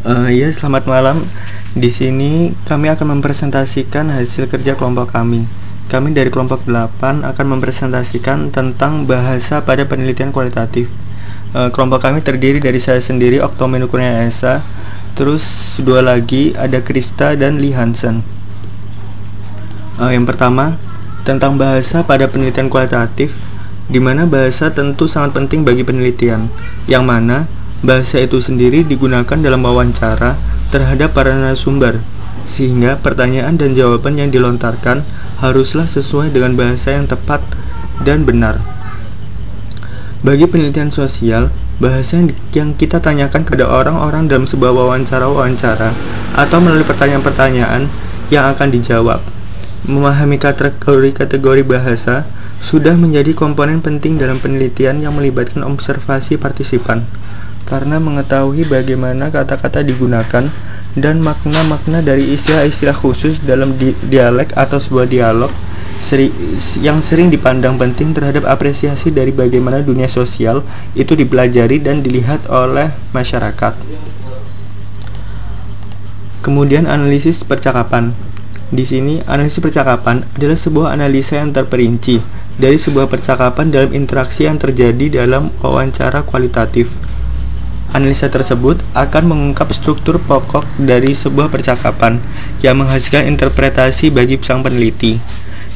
Ya, selamat malam. Di sini kami akan mempresentasikan hasil kerja kelompok kami. Kami dari kelompok 8 akan mempresentasikan tentang bahasa pada penelitian kualitatif. Kelompok kami terdiri dari saya sendiri, Oktomenu Kurnia Esa, terus dua lagi ada Krista dan Lee Hansen. Yang pertama, tentang bahasa pada penelitian kualitatif, di mana bahasa tentu sangat penting bagi penelitian, yang mana bahasa itu sendiri digunakan dalam wawancara terhadap para narasumber, sehingga pertanyaan dan jawaban yang dilontarkan haruslah sesuai dengan bahasa yang tepat dan benar. Bagi penelitian sosial, bahasa yang kita tanyakan kepada orang-orang dalam sebuah wawancara atau melalui pertanyaan-pertanyaan yang akan dijawab. Memahami kategori bahasa sudah menjadi komponen penting dalam penelitian yang melibatkan observasi partisipan, karena mengetahui bagaimana kata-kata digunakan dan makna-makna dari istilah-istilah khusus dalam dialek atau sebuah dialog yang sering dipandang penting terhadap apresiasi dari bagaimana dunia sosial itu dipelajari dan dilihat oleh masyarakat. Kemudian analisis percakapan. Di sini analisis percakapan adalah sebuah analisa yang terperinci dari sebuah percakapan dalam interaksi yang terjadi dalam wawancara kualitatif. Analisa tersebut akan mengungkap struktur pokok dari sebuah percakapan yang menghasilkan interpretasi bagi sang peneliti.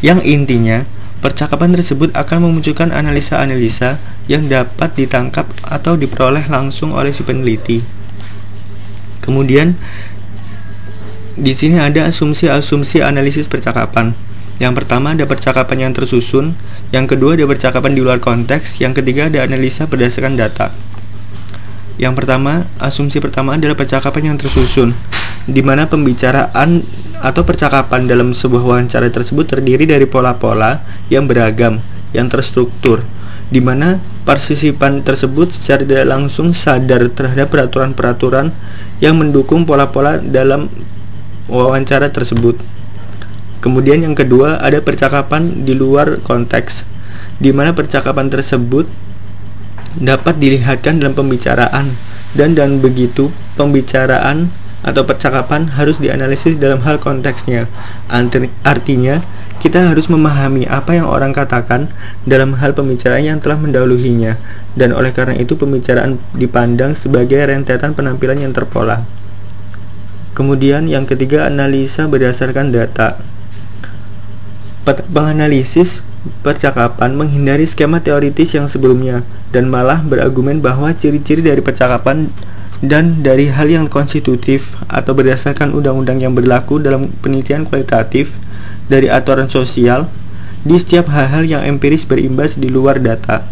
Yang intinya, percakapan tersebut akan memunculkan analisa-analisa yang dapat ditangkap atau diperoleh langsung oleh si peneliti. Kemudian, di sini ada asumsi-asumsi analisis percakapan. Yang pertama ada percakapan yang tersusun, yang kedua ada percakapan di luar konteks, yang ketiga ada analisa berdasarkan data. Yang pertama, asumsi pertama adalah percakapan yang tersusun, di mana pembicaraan atau percakapan dalam sebuah wawancara tersebut terdiri dari pola-pola yang beragam, yang terstruktur, di mana partisipan tersebut secara tidak langsung sadar terhadap peraturan-peraturan yang mendukung pola-pola dalam wawancara tersebut. Kemudian yang kedua ada percakapan di luar konteks, di mana percakapan tersebut dapat dilihatkan dalam pembicaraan dan begitu pembicaraan atau percakapan harus dianalisis dalam hal konteksnya. Artinya kita harus memahami apa yang orang katakan dalam hal pembicaraan yang telah mendahuluinya, dan oleh karena itu pembicaraan dipandang sebagai rentetan penampilan yang terpola. Kemudian yang ketiga analisa berdasarkan data. Penganalisis percakapan menghindari skema teoritis yang sebelumnya dan malah berargumen bahwa ciri-ciri dari percakapan dan dari hal yang konstitutif atau berdasarkan undang-undang yang berlaku dalam penelitian kualitatif dari aturan sosial di setiap hal-hal yang empiris berimbas di luar data.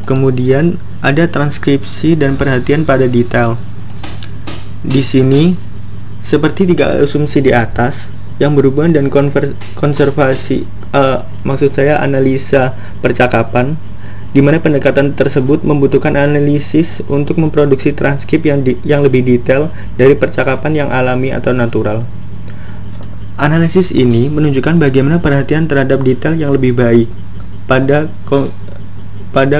Kemudian ada transkripsi dan perhatian pada detail. Di sini seperti tiga asumsi di atas yang berhubungan dan analisa percakapan, di mana pendekatan tersebut membutuhkan analisis untuk memproduksi transkrip yang lebih detail dari percakapan yang alami atau natural. Analisis ini menunjukkan bagaimana perhatian terhadap detail yang lebih baik pada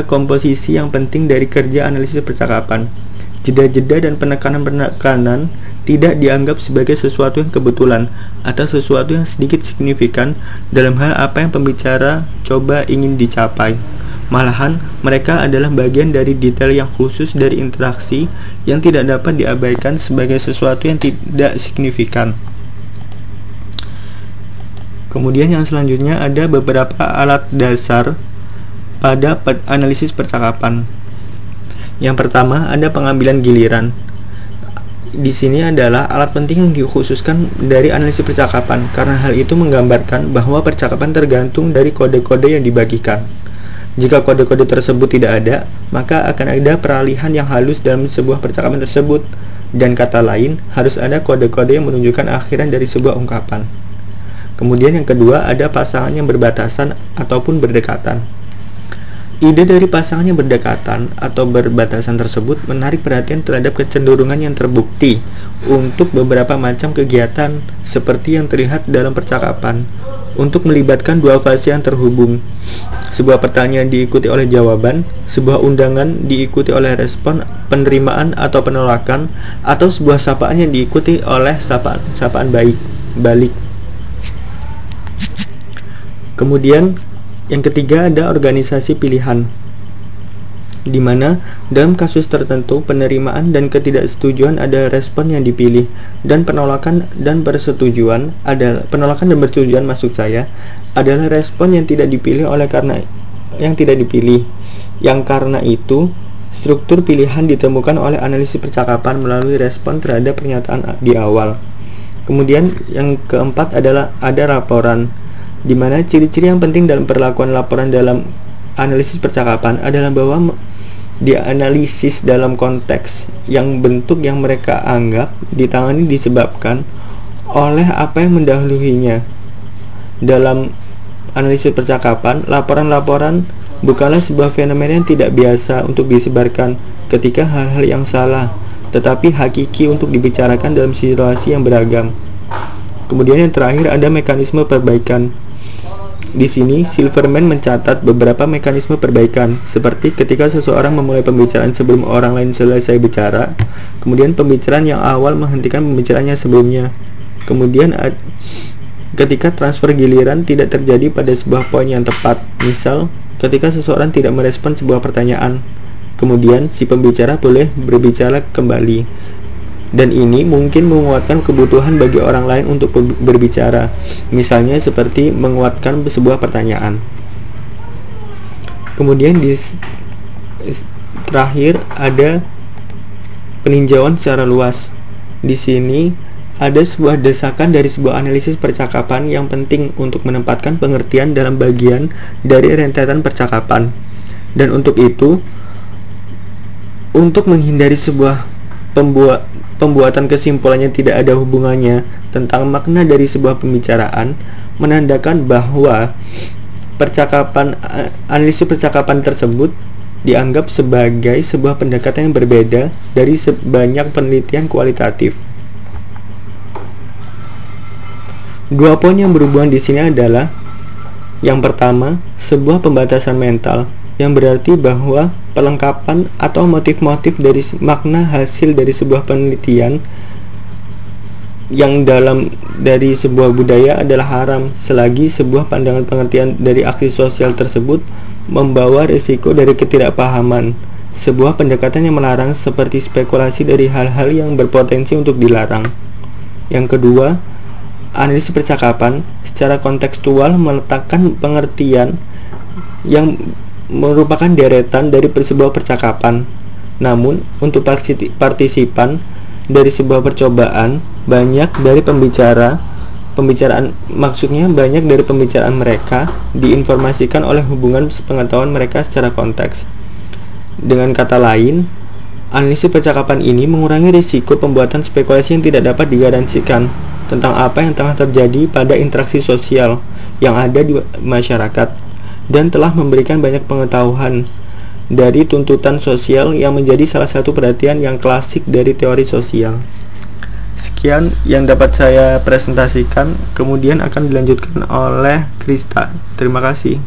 komposisi yang penting dari kerja analisis percakapan. Jeda-jeda dan penekanan-penekanan tidak dianggap sebagai sesuatu yang kebetulan atau sesuatu yang sedikit signifikan dalam hal apa yang pembicara coba ingin dicapai. Malahan, mereka adalah bagian dari detail yang khusus dari interaksi yang tidak dapat diabaikan sebagai sesuatu yang tidak signifikan. Kemudian yang selanjutnya ada beberapa alat dasar pada analisis percakapan. Yang pertama ada pengambilan giliran. Di sini adalah alat penting yang dikhususkan dari analisis percakapan, karena hal itu menggambarkan bahwa percakapan tergantung dari kode-kode yang dibagikan. Jika kode-kode tersebut tidak ada, maka akan ada peralihan yang halus dalam sebuah percakapan tersebut, dan kata lain, harus ada kode-kode yang menunjukkan akhiran dari sebuah ungkapan. Kemudian yang kedua ada pasangan yang berbatasan ataupun berdekatan. Ide dari pasangan yang berdekatan atau berbatasan tersebut menarik perhatian terhadap kecenderungan yang terbukti untuk beberapa macam kegiatan seperti yang terlihat dalam percakapan untuk melibatkan dua fase yang terhubung. Sebuah pertanyaan diikuti oleh jawaban, sebuah undangan diikuti oleh respon, penerimaan atau penolakan, atau sebuah sapaan yang diikuti oleh sapaan balik. Kemudian yang ketiga ada organisasi pilihan, di mana dalam kasus tertentu penerimaan dan ketidaksetujuan adalah respon yang dipilih, dan penolakan dan persetujuan adalah adalah respon yang tidak dipilih yang karena itu struktur pilihan ditemukan oleh analisis percakapan melalui respon terhadap pernyataan di awal. Kemudian yang keempat adalah ada laporan, di mana ciri-ciri yang penting dalam perlakuan laporan dalam analisis percakapan adalah bahwa dianalisis dalam konteks yang bentuk yang mereka anggap ditangani disebabkan oleh apa yang mendahulunya. Dalam analisis percakapan, laporan-laporan bukanlah sebuah fenomena yang tidak biasa untuk disebarkan ketika hal-hal yang salah, tetapi hakiki untuk dibicarakan dalam situasi yang beragam. Kemudian yang terakhir ada mekanisme perbaikan. Di sini, Silverman mencatat beberapa mekanisme perbaikan, seperti ketika seseorang memulai pembicaraan sebelum orang lain selesai bicara, kemudian pembicaraan yang awal menghentikan pembicaraannya sebelumnya, kemudian ketika transfer giliran tidak terjadi pada sebuah poin yang tepat, misal ketika seseorang tidak merespon sebuah pertanyaan, kemudian si pembicara boleh berbicara kembali. Dan ini mungkin menguatkan kebutuhan bagi orang lain untuk berbicara, misalnya seperti menguatkan sebuah pertanyaan. Kemudian terakhir ada peninjauan secara luas. Di sini ada sebuah desakan dari sebuah analisis percakapan yang penting untuk menempatkan pengertian dalam bagian dari rentetan percakapan. Dan untuk itu, untuk menghindari sebuah pembuatan kesimpulannya tidak ada hubungannya tentang makna dari sebuah pembicaraan, menandakan bahwa analisis percakapan tersebut dianggap sebagai sebuah pendekatan yang berbeda dari sebanyak penelitian kualitatif. Dua poin yang berhubungan di sini adalah, yang pertama, sebuah pembatasan mental, yang berarti bahwa pelengkapan atau motif-motif dari makna hasil dari sebuah penelitian yang dari sebuah budaya adalah haram selagi sebuah pandangan pengertian dari aksi sosial tersebut membawa risiko dari ketidakpahaman. Sebuah pendekatan yang melarang seperti spekulasi dari hal-hal yang berpotensi untuk dilarang. Yang kedua, analisis percakapan secara kontekstual meletakkan pengertian yang merupakan deretan dari sebuah percakapan. Namun, untuk partisipan dari sebuah percobaan, banyak dari pembicaraan mereka diinformasikan oleh hubungan pengetahuan mereka secara konteks. Dengan kata lain, analisis percakapan ini mengurangi risiko pembuatan spekulasi yang tidak dapat digaransikan tentang apa yang tengah terjadi pada interaksi sosial yang ada di masyarakat, dan telah memberikan banyak pengetahuan dari tuntutan sosial yang menjadi salah satu perhatian yang klasik dari teori sosial. Sekian yang dapat saya presentasikan, kemudian akan dilanjutkan oleh Krista. Terima kasih.